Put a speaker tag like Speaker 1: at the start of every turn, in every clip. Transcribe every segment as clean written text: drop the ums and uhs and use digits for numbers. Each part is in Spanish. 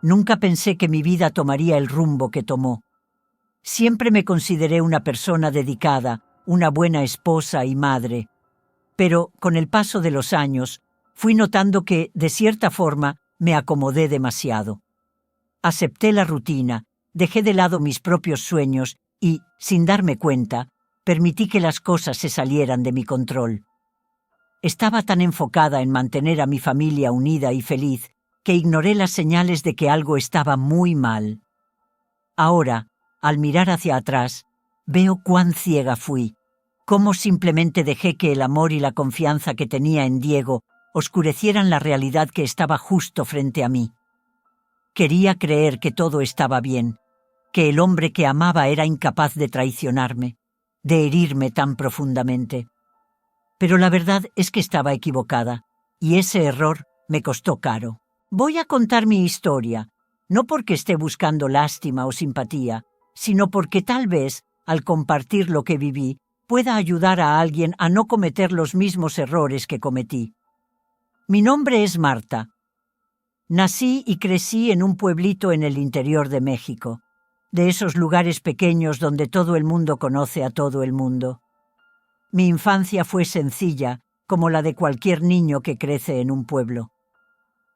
Speaker 1: Nunca pensé que mi vida tomaría el rumbo que tomó. Siempre me consideré una persona dedicada, una buena esposa y madre. Pero, con el paso de los años, fui notando que, de cierta forma, me acomodé demasiado. Acepté la rutina, dejé de lado mis propios sueños y, sin darme cuenta, permití que las cosas se salieran de mi control. Estaba tan enfocada en mantener a mi familia unida y feliz que ignoré las señales de que algo estaba muy mal. Ahora, al mirar hacia atrás, veo cuán ciega fui, cómo simplemente dejé que el amor y la confianza que tenía en Diego oscurecieran la realidad que estaba justo frente a mí. Quería creer que todo estaba bien, que el hombre que amaba era incapaz de traicionarme, de herirme tan profundamente. Pero la verdad es que estaba equivocada, y ese error me costó caro. Voy a contar mi historia, no porque esté buscando lástima o simpatía, sino porque tal vez, al compartir lo que viví, pueda ayudar a alguien a no cometer los mismos errores que cometí. Mi nombre es Marta. Nací y crecí en un pueblito en el interior de México, de esos lugares pequeños donde todo el mundo conoce a todo el mundo. Mi infancia fue sencilla, como la de cualquier niño que crece en un pueblo.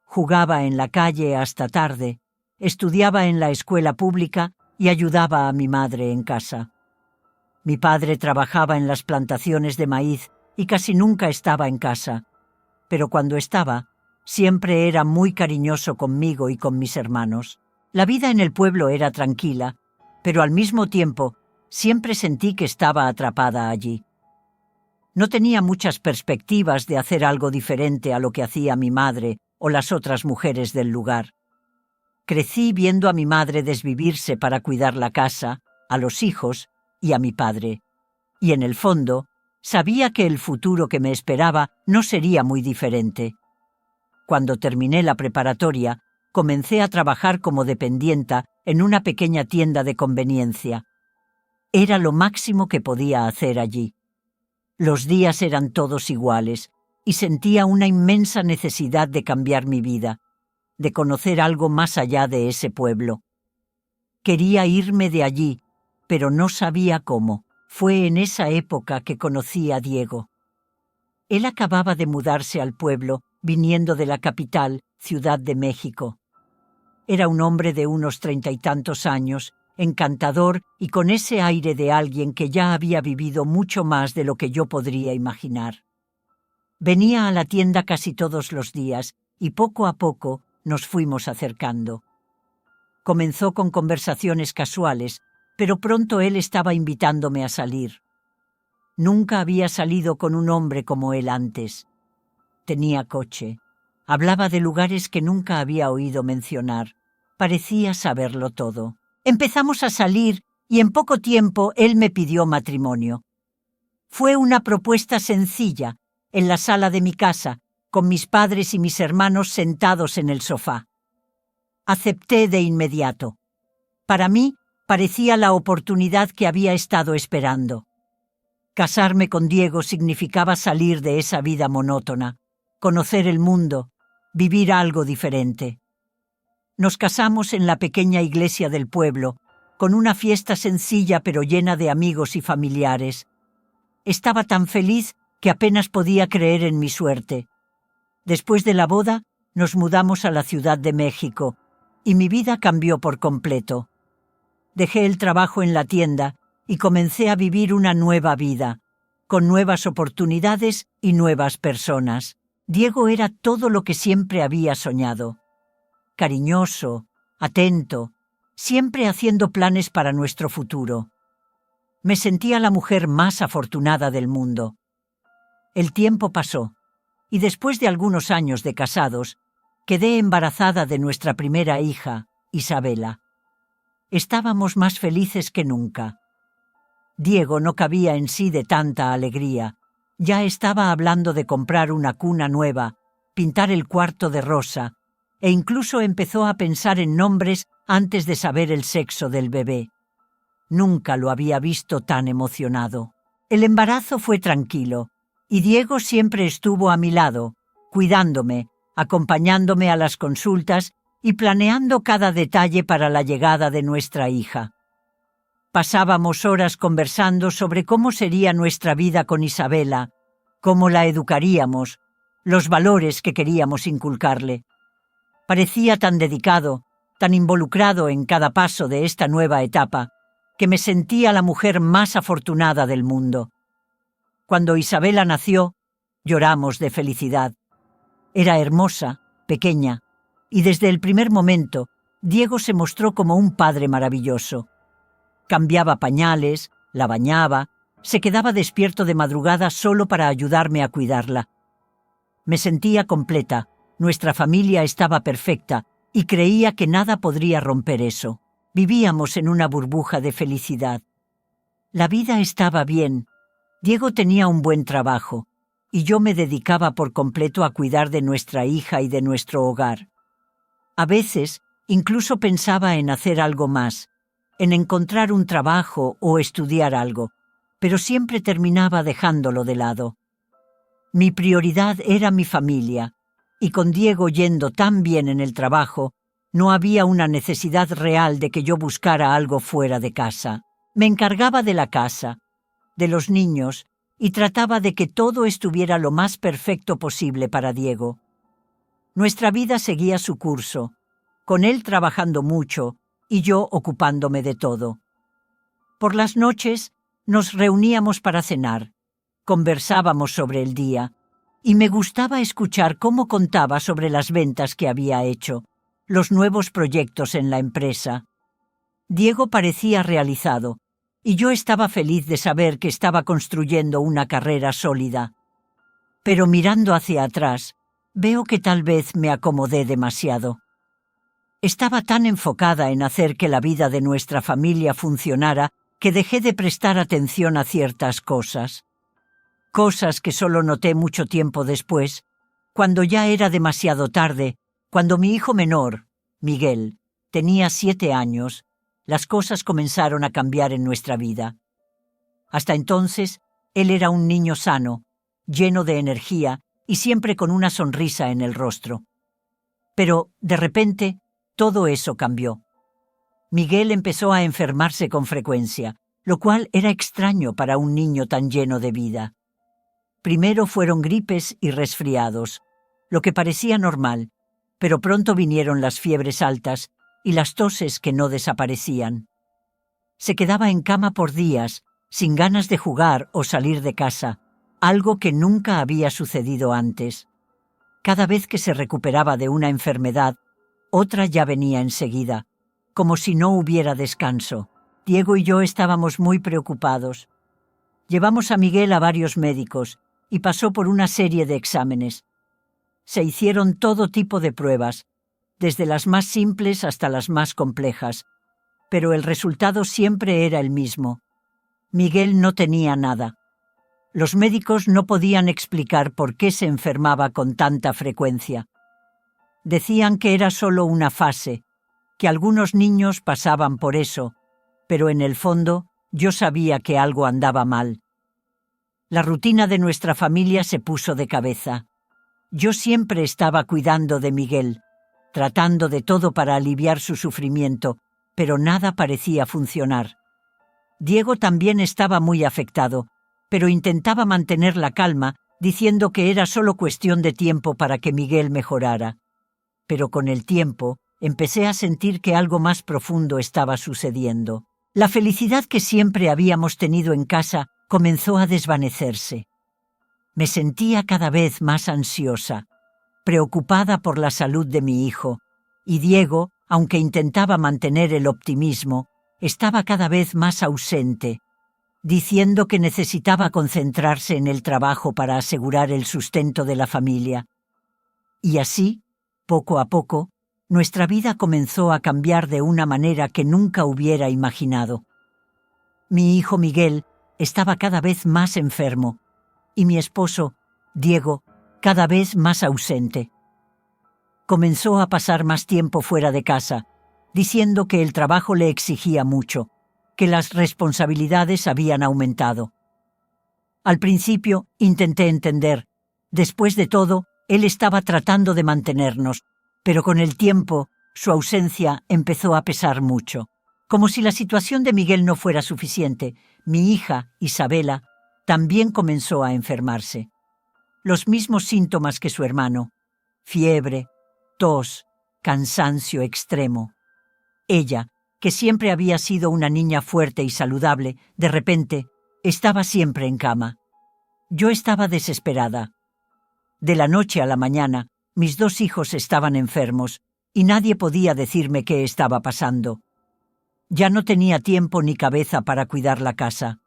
Speaker 1: Jugaba en la calle hasta tarde, estudiaba en la escuela pública y ayudaba a mi madre en casa. Mi padre trabajaba en las plantaciones de maíz y casi nunca estaba en casa, pero cuando estaba, siempre era muy cariñoso conmigo y con mis hermanos. La vida en el pueblo era tranquila, pero al mismo tiempo siempre sentí que estaba atrapada allí. No tenía muchas perspectivas de hacer algo diferente a lo que hacía mi madre o las otras mujeres del lugar. Crecí viendo a mi madre desvivirse para cuidar la casa, a los hijos y a mi padre. Y en el fondo, sabía que el futuro que me esperaba no sería muy diferente. Cuando terminé la preparatoria, comencé a trabajar como dependienta en una pequeña tienda de conveniencia. Era lo máximo que podía hacer allí. Los días eran todos iguales y sentía una inmensa necesidad de cambiar mi vida, de conocer algo más allá de ese pueblo. Quería irme de allí, pero no sabía cómo. Fue en esa época que conocí a Diego. Él acababa de mudarse al pueblo, viniendo de la capital, Ciudad de México. Era un hombre de unos 30 y tantos años, encantador y con ese aire de alguien que ya había vivido mucho más de lo que yo podría imaginar. Venía a la tienda casi todos los días y poco a poco nos fuimos acercando. Comenzó con conversaciones casuales, pero pronto él estaba invitándome a salir. Nunca había salido con un hombre como él antes. Tenía coche. Hablaba de lugares que nunca había oído mencionar. Parecía saberlo todo. Empezamos a salir y en poco tiempo él me pidió matrimonio. Fue una propuesta sencilla, en la sala de mi casa, con mis padres y mis hermanos sentados en el sofá. Acepté de inmediato. Para mí, parecía la oportunidad que había estado esperando. Casarme con Diego significaba salir de esa vida monótona, conocer el mundo, vivir algo diferente. Nos casamos en la pequeña iglesia del pueblo, con una fiesta sencilla pero llena de amigos y familiares. Estaba tan feliz que apenas podía creer en mi suerte. Después de la boda, nos mudamos a la Ciudad de México, y mi vida cambió por completo. Dejé el trabajo en la tienda y comencé a vivir una nueva vida, con nuevas oportunidades y nuevas personas. Diego era todo lo que siempre había soñado. Cariñoso, atento, siempre haciendo planes para nuestro futuro. Me sentía la mujer más afortunada del mundo. El tiempo pasó, y después de algunos años de casados, quedé embarazada de nuestra primera hija, Isabela. Estábamos más felices que nunca. Diego no cabía en sí de tanta alegría. Ya estaba hablando de comprar una cuna nueva, pintar el cuarto de rosa, e incluso empezó a pensar en nombres antes de saber el sexo del bebé. Nunca lo había visto tan emocionado. El embarazo fue tranquilo, y Diego siempre estuvo a mi lado, cuidándome, acompañándome a las consultas y planeando cada detalle para la llegada de nuestra hija. Pasábamos horas conversando sobre cómo sería nuestra vida con Isabela, cómo la educaríamos, los valores que queríamos inculcarle. Parecía tan dedicado, tan involucrado en cada paso de esta nueva etapa, que me sentía la mujer más afortunada del mundo. Cuando Isabela nació, lloramos de felicidad. Era hermosa, pequeña, y desde el primer momento, Diego se mostró como un padre maravilloso. Cambiaba pañales, la bañaba, se quedaba despierto de madrugada solo para ayudarme a cuidarla. Me sentía completa, nuestra familia estaba perfecta y creía que nada podría romper eso. Vivíamos en una burbuja de felicidad. La vida estaba bien. Diego tenía un buen trabajo y yo me dedicaba por completo a cuidar de nuestra hija y de nuestro hogar. A veces, incluso pensaba en hacer algo más, en encontrar un trabajo o estudiar algo, pero siempre terminaba dejándolo de lado. Mi prioridad era mi familia, y con Diego yendo tan bien en el trabajo, no había una necesidad real de que yo buscara algo fuera de casa. Me encargaba de la casa, de los niños, y trataba de que todo estuviera lo más perfecto posible para Diego. Nuestra vida seguía su curso, con él trabajando mucho y yo ocupándome de todo. Por las noches nos reuníamos para cenar, conversábamos sobre el día, y me gustaba escuchar cómo contaba sobre las ventas que había hecho, los nuevos proyectos en la empresa. Diego parecía realizado, y yo estaba feliz de saber que estaba construyendo una carrera sólida. Pero mirando hacia atrás, veo que tal vez me acomodé demasiado. Estaba tan enfocada en hacer que la vida de nuestra familia funcionara que dejé de prestar atención a ciertas cosas. Cosas que solo noté mucho tiempo después, cuando ya era demasiado tarde, cuando mi hijo menor, Miguel, tenía 7 años, las cosas comenzaron a cambiar en nuestra vida. Hasta entonces, él era un niño sano, lleno de energía y siempre con una sonrisa en el rostro. Pero, de repente, todo eso cambió. Miguel empezó a enfermarse con frecuencia, lo cual era extraño para un niño tan lleno de vida. Primero fueron gripes y resfriados, lo que parecía normal, pero pronto vinieron las fiebres altas y las toses que no desaparecían. Se quedaba en cama por días, sin ganas de jugar o salir de casa, algo que nunca había sucedido antes. Cada vez que se recuperaba de una enfermedad, otra ya venía enseguida, como si no hubiera descanso. Diego y yo estábamos muy preocupados. Llevamos a Miguel a varios médicos y pasó por una serie de exámenes. Se hicieron todo tipo de pruebas, desde las más simples hasta las más complejas, pero el resultado siempre era el mismo. Miguel no tenía nada. Los médicos no podían explicar por qué se enfermaba con tanta frecuencia. Decían que era solo una fase, que algunos niños pasaban por eso, pero en el fondo yo sabía que algo andaba mal. La rutina de nuestra familia se puso de cabeza. Yo siempre estaba cuidando de Miguel, tratando de todo para aliviar su sufrimiento, pero nada parecía funcionar. Diego también estaba muy afectado, pero intentaba mantener la calma, diciendo que era solo cuestión de tiempo para que Miguel mejorara. Pero con el tiempo empecé a sentir que algo más profundo estaba sucediendo. La felicidad que siempre habíamos tenido en casa comenzó a desvanecerse. Me sentía cada vez más ansiosa, preocupada por la salud de mi hijo, y Diego, aunque intentaba mantener el optimismo, estaba cada vez más ausente, diciendo que necesitaba concentrarse en el trabajo para asegurar el sustento de la familia. Y así, poco a poco, nuestra vida comenzó a cambiar de una manera que nunca hubiera imaginado. Mi hijo Miguel estaba cada vez más enfermo, y mi esposo, Diego, cada vez más ausente. Comenzó a pasar más tiempo fuera de casa, diciendo que el trabajo le exigía mucho, que las responsabilidades habían aumentado. Al principio intenté entender. Después de todo, él estaba tratando de mantenernos, pero con el tiempo Su ausencia empezó a pesar mucho. Como si la situación de Miguel no fuera suficiente, mi hija, Isabela, también comenzó a enfermarse. Los mismos síntomas que su hermano: fiebre, tos, cansancio extremo. Ella, que siempre había sido una niña fuerte y saludable, de repente estaba siempre en cama. Yo estaba desesperada. De la noche a la mañana, mis 2 hijos estaban enfermos y nadie podía decirme qué estaba pasando. Ya no tenía tiempo ni cabeza para cuidar la casa.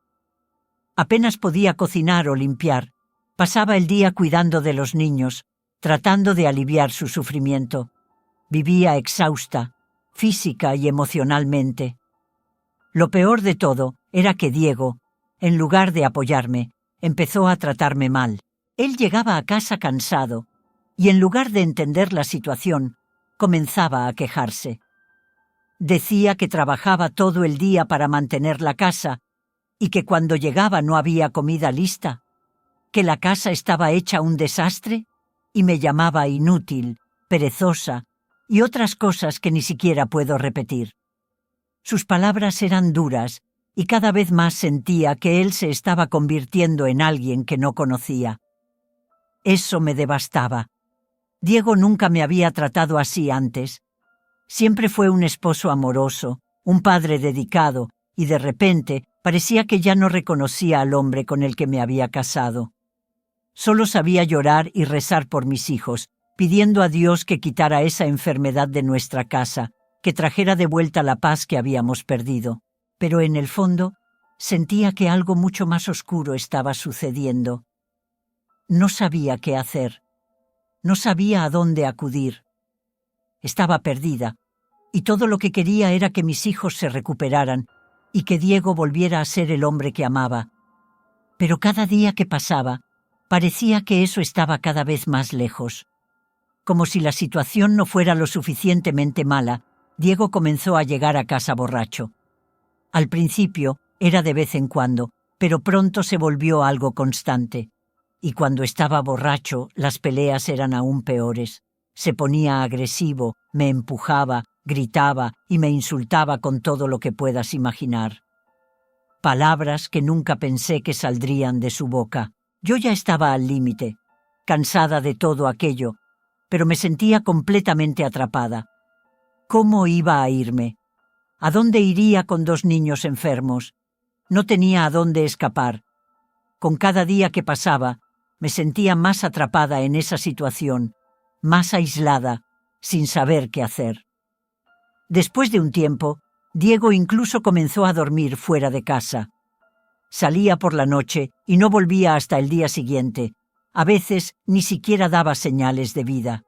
Speaker 1: Apenas podía cocinar o limpiar. Pasaba el día cuidando de los niños, tratando de aliviar su sufrimiento. Vivía exhausta, física y emocionalmente. Lo peor de todo era que Diego, en lugar de apoyarme, empezó a tratarme mal. Él llegaba a casa cansado y, en lugar de entender la situación, comenzaba a quejarse. Decía que trabajaba todo el día para mantener la casa y que cuando llegaba no había comida lista, que la casa estaba hecha un desastre, y me llamaba inútil, perezosa y otras cosas que ni siquiera puedo repetir. Sus palabras eran duras y cada vez más sentía que él se estaba convirtiendo en alguien que no conocía. Eso me devastaba. Diego nunca me había tratado así antes. Siempre fue un esposo amoroso, un padre dedicado, y de repente parecía que ya no reconocía al hombre con el que me había casado. Solo sabía llorar y rezar por mis hijos, pidiendo a Dios que quitara esa enfermedad de nuestra casa, que trajera de vuelta la paz que habíamos perdido. Pero en el fondo sentía que algo mucho más oscuro estaba sucediendo. No sabía qué hacer. No sabía a dónde acudir. Estaba perdida, y todo lo que quería era que mis hijos se recuperaran y que Diego volviera a ser el hombre que amaba. Pero cada día que pasaba, parecía que eso estaba cada vez más lejos. Como si la situación no fuera lo suficientemente mala, Diego comenzó a llegar a casa borracho. Al principio era de vez en cuando, pero pronto se volvió algo constante. Y cuando estaba borracho, las peleas eran aún peores. Se ponía agresivo, me empujaba, gritaba y me insultaba con todo lo que puedas imaginar. Palabras que nunca pensé que saldrían de su boca. Yo ya estaba al límite, cansada de todo aquello, pero me sentía completamente atrapada. ¿Cómo iba a irme? ¿A dónde iría con 2 niños enfermos? No tenía a dónde escapar. Con cada día que pasaba, me sentía más atrapada en esa situación, más aislada, sin saber qué hacer. Después de un tiempo, Diego incluso comenzó a dormir fuera de casa. Salía por la noche y no volvía hasta el día siguiente. A veces ni siquiera daba señales de vida.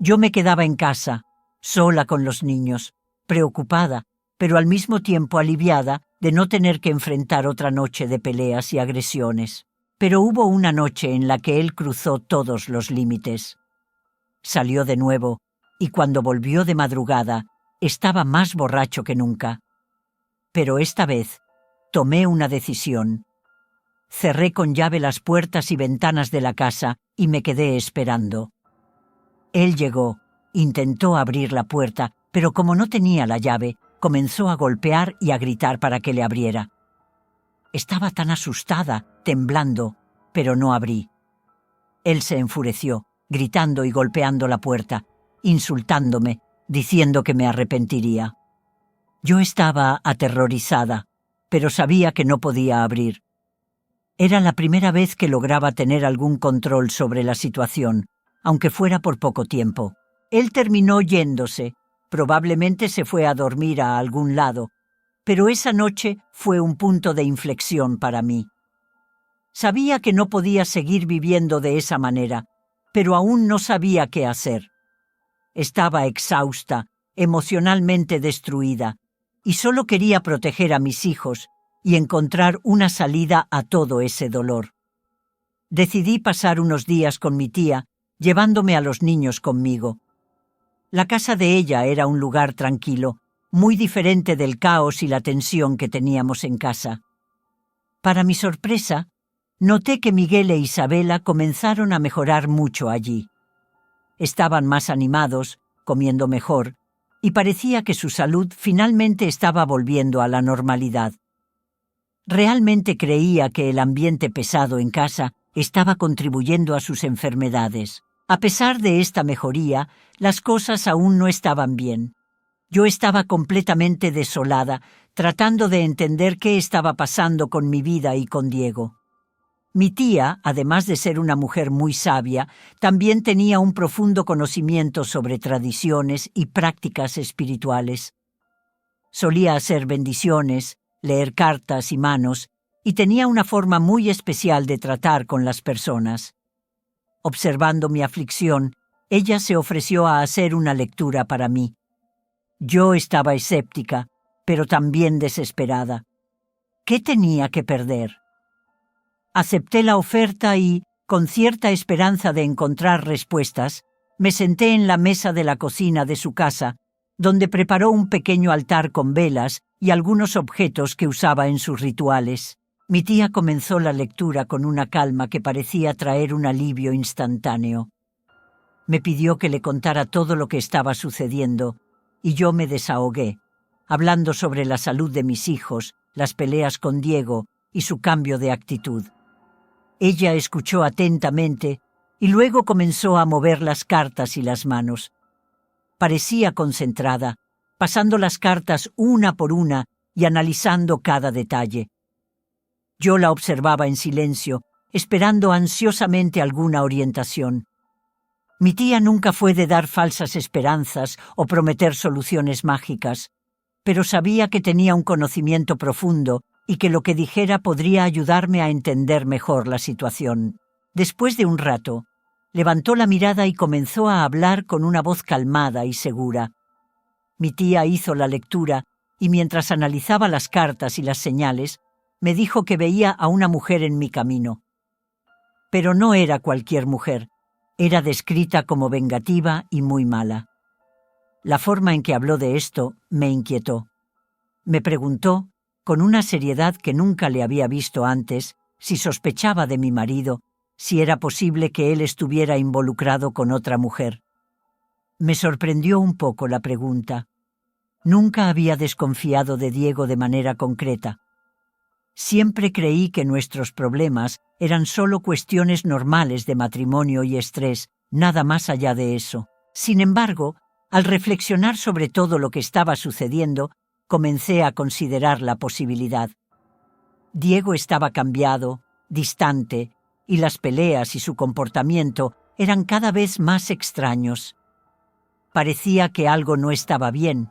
Speaker 1: Yo me quedaba en casa, sola con los niños, preocupada, pero al mismo tiempo aliviada de no tener que enfrentar otra noche de peleas y agresiones. Pero hubo una noche en la que él cruzó todos los límites. Salió de nuevo, y cuando volvió de madrugada, estaba más borracho que nunca. Pero esta vez tomé una decisión. Cerré con llave las puertas y ventanas de la casa y me quedé esperando. Él llegó, intentó abrir la puerta, pero como no tenía la llave, comenzó a golpear y a gritar para que le abriera. Estaba tan asustada, temblando, pero no abrí. Él se enfureció, gritando y golpeando la puerta, insultándome, diciendo que me arrepentiría. Yo estaba aterrorizada, pero sabía que no podía abrir. Era la primera vez que lograba tener algún control sobre la situación, aunque fuera por poco tiempo. Él terminó yéndose, probablemente se fue a dormir a algún lado, pero esa noche fue un punto de inflexión para mí. Sabía que no podía seguir viviendo de esa manera, pero aún no sabía qué hacer. Estaba exhausta, emocionalmente destruida, y solo quería proteger a mis hijos y encontrar una salida a todo ese dolor. Decidí pasar unos días con mi tía, llevándome a los niños conmigo. La casa de ella era un lugar tranquilo, muy diferente del caos y la tensión que teníamos en casa. Para mi sorpresa, noté que Miguel e Isabela comenzaron a mejorar mucho allí. Estaban más animados, comiendo mejor, y parecía que su salud finalmente estaba volviendo a la normalidad. Realmente creía que el ambiente pesado en casa estaba contribuyendo a sus enfermedades. A pesar de esta mejoría, las cosas aún no estaban bien. Yo estaba completamente desolada, tratando de entender qué estaba pasando con mi vida y con Diego. Mi tía, además de ser una mujer muy sabia, también tenía un profundo conocimiento sobre tradiciones y prácticas espirituales. Solía hacer bendiciones, leer cartas y manos, y tenía una forma muy especial de tratar con las personas. Observando mi aflicción, ella se ofreció a hacer una lectura para mí. Yo estaba escéptica, pero también desesperada. ¿Qué tenía que perder? Acepté la oferta y, con cierta esperanza de encontrar respuestas, me senté en la mesa de la cocina de su casa, donde preparó un pequeño altar con velas y algunos objetos que usaba en sus rituales. Mi tía comenzó la lectura con una calma que parecía traer un alivio instantáneo. Me pidió que le contara todo lo que estaba sucediendo, y yo me desahogué, hablando sobre la salud de mis hijos, las peleas con Diego y su cambio de actitud. Ella escuchó atentamente y luego comenzó a mover las cartas y las manos. Parecía concentrada, pasando las cartas una por una y analizando cada detalle. Yo la observaba en silencio, esperando ansiosamente alguna orientación. Mi tía nunca fue de dar falsas esperanzas o prometer soluciones mágicas, pero sabía que tenía un conocimiento profundo y que lo que dijera podría ayudarme a entender mejor la situación. Después de un rato, levantó la mirada y comenzó a hablar con una voz calmada y segura. Mi tía hizo la lectura y mientras analizaba las cartas y las señales, me dijo que veía a una mujer en mi camino. Pero no era cualquier mujer, era descrita como vengativa y muy mala. La forma en que habló de esto me inquietó. Me preguntó, con una seriedad que nunca le había visto antes, si sospechaba de mi marido, si era posible que él estuviera involucrado con otra mujer. Me sorprendió un poco la pregunta. Nunca había desconfiado de Diego de manera concreta. Siempre creí que nuestros problemas eran solo cuestiones normales de matrimonio y estrés, nada más allá de eso. Sin embargo, al reflexionar sobre todo lo que estaba sucediendo, comencé a considerar la posibilidad. Diego estaba cambiado, distante, y las peleas y su comportamiento eran cada vez más extraños. Parecía que algo no estaba bien.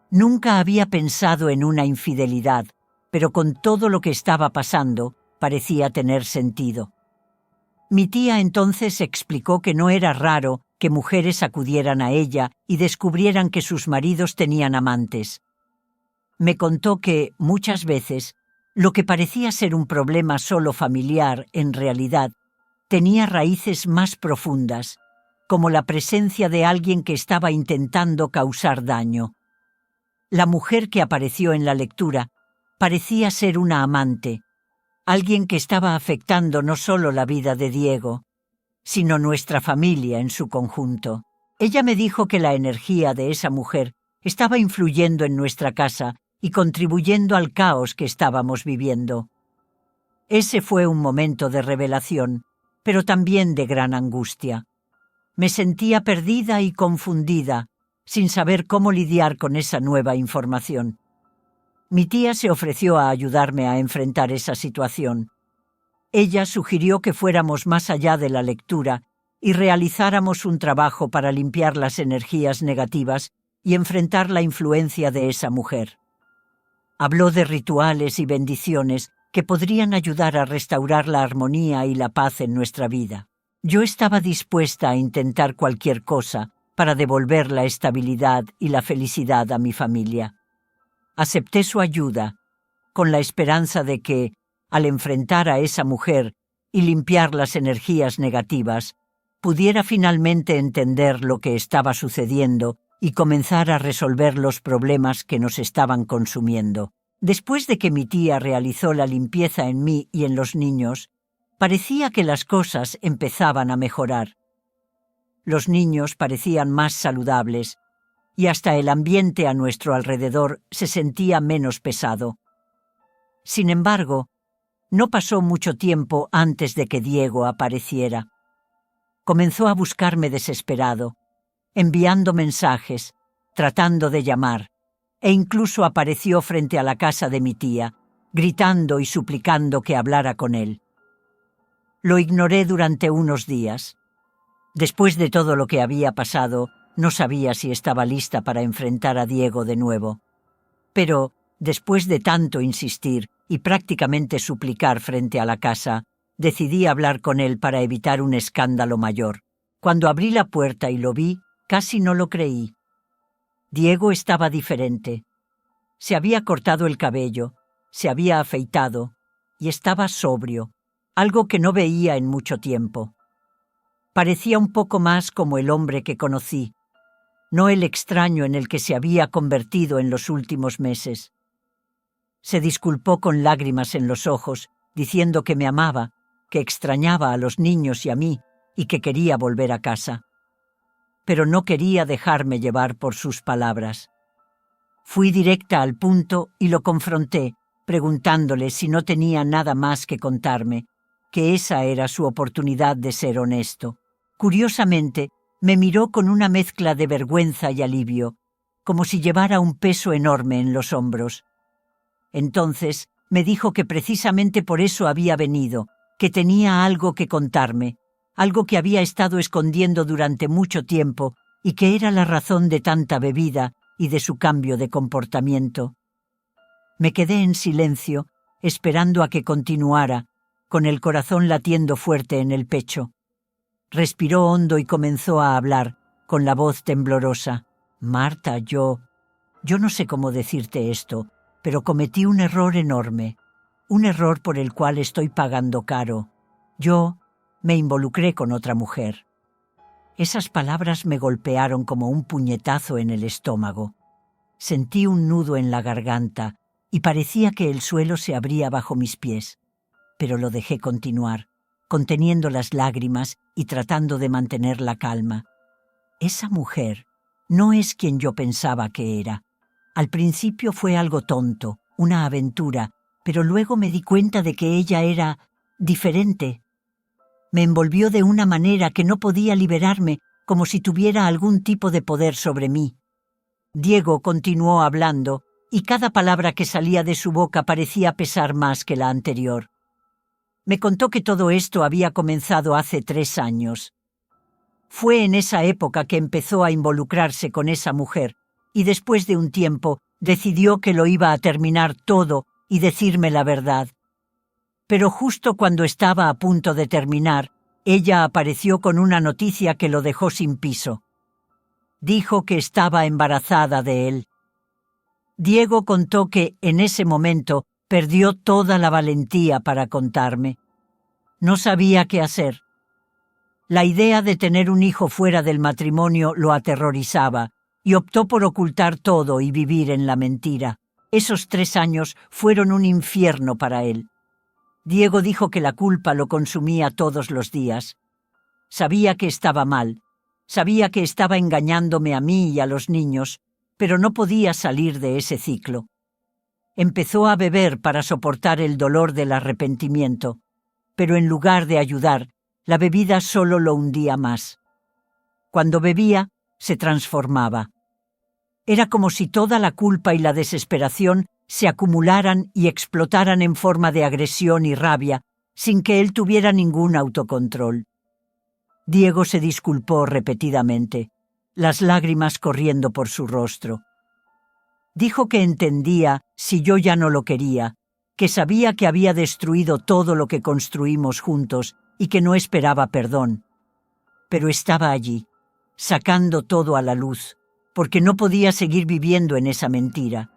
Speaker 1: Nunca había pensado en una infidelidad, pero con todo lo que estaba pasando, parecía tener sentido. Mi tía entonces explicó que no era raro que mujeres acudieran a ella y descubrieran que sus maridos tenían amantes. Me contó que, muchas veces, lo que parecía ser un problema solo familiar, en realidad, tenía raíces más profundas, como la presencia de alguien que estaba intentando causar daño. La mujer que apareció en la lectura parecía ser una amante, alguien que estaba afectando no solo la vida de Diego, sino nuestra familia en su conjunto. Ella me dijo que la energía de esa mujer estaba influyendo en nuestra casa y contribuyendo al caos que estábamos viviendo. Ese fue un momento de revelación, pero también de gran angustia. Me sentía perdida y confundida, sin saber cómo lidiar con esa nueva información. Mi tía se ofreció a ayudarme a enfrentar esa situación. Ella sugirió que fuéramos más allá de la lectura y realizáramos un trabajo para limpiar las energías negativas y enfrentar la influencia de esa mujer. Habló de rituales y bendiciones que podrían ayudar a restaurar la armonía y la paz en nuestra vida. Yo estaba dispuesta a intentar cualquier cosa para devolver la estabilidad y la felicidad a mi familia. Acepté su ayuda, con la esperanza de que, al enfrentar a esa mujer y limpiar las energías negativas, pudiera finalmente entender lo que estaba sucediendo y comenzar a resolver los problemas que nos estaban consumiendo. Después de que mi tía realizó la limpieza en mí y en los niños, parecía que las cosas empezaban a mejorar. Los niños parecían más saludables, y hasta el ambiente a nuestro alrededor se sentía menos pesado. Sin embargo, no pasó mucho tiempo antes de que Diego apareciera. Comenzó a buscarme desesperado, enviando mensajes, tratando de llamar, e incluso apareció frente a la casa de mi tía, gritando y suplicando que hablara con él. Lo ignoré durante unos días. Después de todo lo que había pasado, no sabía si estaba lista para enfrentar a Diego de nuevo. Pero, después de tanto insistir y prácticamente suplicar frente a la casa, decidí hablar con él para evitar un escándalo mayor. Cuando abrí la puerta y lo vi, casi no lo creí. Diego estaba diferente. Se había cortado el cabello, se había afeitado y estaba sobrio, algo que no veía en mucho tiempo. Parecía un poco más como el hombre que conocí, no el extraño en el que se había convertido en los últimos meses. Se disculpó con lágrimas en los ojos, diciendo que me amaba, que extrañaba a los niños y a mí, y que quería volver a casa. Pero no quería dejarme llevar por sus palabras. Fui directa al punto y lo confronté, preguntándole si no tenía nada más que contarme, que esa era su oportunidad de ser honesto. Curiosamente, me miró con una mezcla de vergüenza y alivio, como si llevara un peso enorme en los hombros. Entonces me dijo que precisamente por eso había venido, que tenía algo que contarme, algo que había estado escondiendo durante mucho tiempo y que era la razón de tanta bebida y de su cambio de comportamiento. Me quedé en silencio, esperando a que continuara, con el corazón latiendo fuerte en el pecho. Respiró hondo y comenzó a hablar, con la voz temblorosa. «Marta, yo no sé cómo decirte esto, pero cometí un error enorme, un error por el cual estoy pagando caro. Yo me involucré con otra mujer». Esas palabras me golpearon como un puñetazo en el estómago. Sentí un nudo en la garganta y parecía que el suelo se abría bajo mis pies. Pero lo dejé continuar, conteniendo las lágrimas y tratando de mantener la calma. Esa mujer no es quien yo pensaba que era. Al principio fue algo tonto, una aventura, pero luego me di cuenta de que ella era diferente. Me envolvió de una manera que no podía liberarme, como si tuviera algún tipo de poder sobre mí. Diego continuó hablando, y cada palabra que salía de su boca parecía pesar más que la anterior. Me contó que todo esto había comenzado hace 3 años. Fue en esa época que empezó a involucrarse con esa mujer, y después de un tiempo decidió que lo iba a terminar todo y decirme la verdad. Pero justo cuando estaba a punto de terminar, ella apareció con una noticia que lo dejó sin piso. Dijo que estaba embarazada de él. Diego contó que, en ese momento, perdió toda la valentía para contarme. No sabía qué hacer. La idea de tener un hijo fuera del matrimonio lo aterrorizaba, y optó por ocultar todo y vivir en la mentira. Esos 3 años fueron un infierno para él. Diego dijo que la culpa lo consumía todos los días. Sabía que estaba mal, sabía que estaba engañándome a mí y a los niños, pero no podía salir de ese ciclo. Empezó a beber para soportar el dolor del arrepentimiento, pero en lugar de ayudar, la bebida solo lo hundía más. Cuando bebía, se transformaba. Era como si toda la culpa y la desesperación se acumularan y explotaran en forma de agresión y rabia, sin que él tuviera ningún autocontrol. Diego se disculpó repetidamente, las lágrimas corriendo por su rostro. Dijo que entendía si yo ya no lo quería, que sabía que había destruido todo lo que construimos juntos y que no esperaba perdón. Pero estaba allí, sacando todo a la luz, porque no podía seguir viviendo en esa mentira.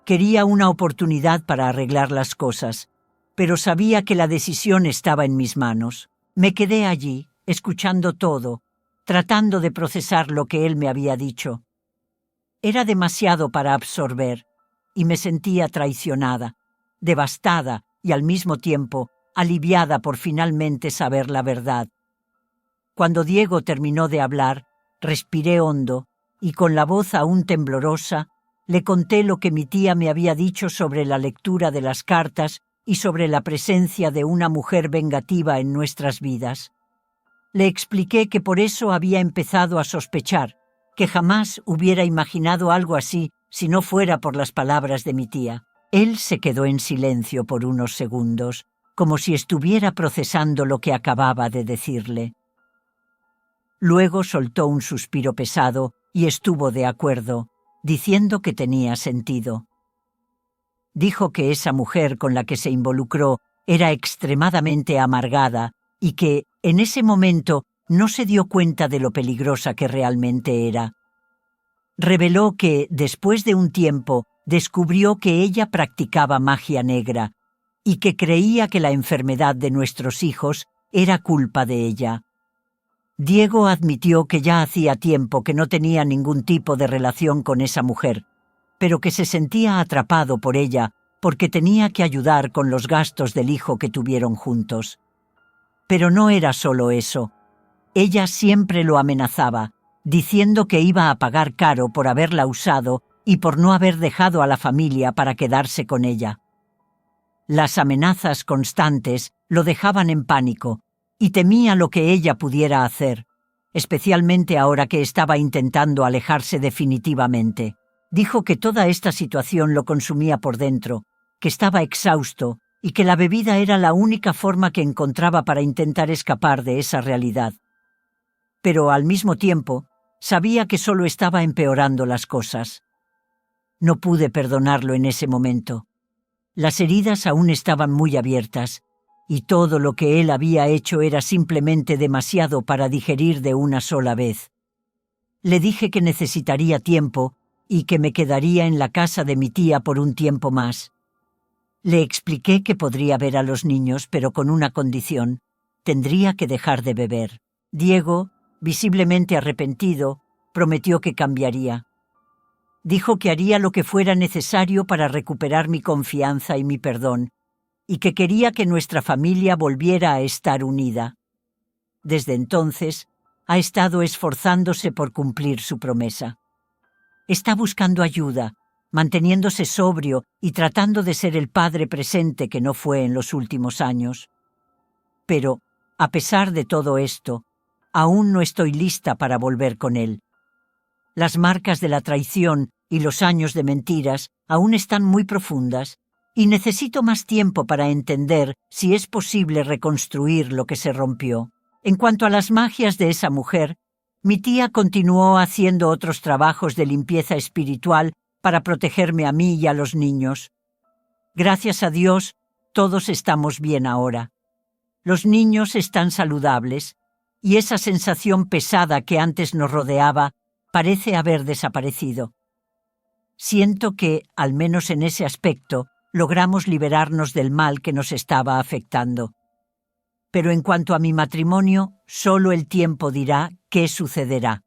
Speaker 1: Quería una oportunidad para arreglar las cosas, pero sabía que la decisión estaba en mis manos. Me quedé allí, escuchando todo, tratando de procesar lo que él me había dicho. Era demasiado para absorber, y me sentía traicionada, devastada y al mismo tiempo aliviada por finalmente saber la verdad. Cuando Diego terminó de hablar, respiré hondo y con la voz aún temblorosa le conté lo que mi tía me había dicho sobre la lectura de las cartas y sobre la presencia de una mujer vengativa en nuestras vidas. Le expliqué que por eso había empezado a sospechar, que jamás hubiera imaginado algo así si no fuera por las palabras de mi tía. Él se quedó en silencio por unos segundos, como si estuviera procesando lo que acababa de decirle. Luego soltó un suspiro pesado y estuvo de acuerdo, diciendo que tenía sentido. Dijo que esa mujer con la que se involucró era extremadamente amargada y que, en ese momento, no se dio cuenta de lo peligrosa que realmente era. Reveló que, después de un tiempo, descubrió que ella practicaba magia negra y que creía que la enfermedad de nuestros hijos era culpa de ella. Diego admitió que ya hacía tiempo que no tenía ningún tipo de relación con esa mujer, pero que se sentía atrapado por ella porque tenía que ayudar con los gastos del hijo que tuvieron juntos. Pero no era solo eso. Ella siempre lo amenazaba, diciendo que iba a pagar caro por haberla usado y por no haber dejado a la familia para quedarse con ella. Las amenazas constantes lo dejaban en pánico y temía lo que ella pudiera hacer, especialmente ahora que estaba intentando alejarse definitivamente. Dijo que toda esta situación lo consumía por dentro, que estaba exhausto y que la bebida era la única forma que encontraba para intentar escapar de esa realidad. Pero al mismo tiempo, sabía que solo estaba empeorando las cosas. No pude perdonarlo en ese momento. Las heridas aún estaban muy abiertas, y todo lo que él había hecho era simplemente demasiado para digerir de una sola vez. Le dije que necesitaría tiempo y que me quedaría en la casa de mi tía por un tiempo más. Le expliqué que podría ver a los niños, pero con una condición: tendría que dejar de beber. Diego, visiblemente arrepentido, prometió que cambiaría. Dijo que haría lo que fuera necesario para recuperar mi confianza y mi perdón, y que quería que nuestra familia volviera a estar unida. Desde entonces, ha estado esforzándose por cumplir su promesa. Está buscando ayuda, manteniéndose sobrio y tratando de ser el padre presente que no fue en los últimos años. Pero, a pesar de todo esto, aún no estoy lista para volver con él. Las marcas de la traición y los años de mentiras aún están muy profundas, y necesito más tiempo para entender si es posible reconstruir lo que se rompió. En cuanto a las magias de esa mujer, mi tía continuó haciendo otros trabajos de limpieza espiritual para protegerme a mí y a los niños. Gracias a Dios, todos estamos bien ahora. Los niños están saludables, y esa sensación pesada que antes nos rodeaba parece haber desaparecido. Siento que, al menos en ese aspecto, logramos liberarnos del mal que nos estaba afectando. Pero en cuanto a mi matrimonio, solo el tiempo dirá qué sucederá.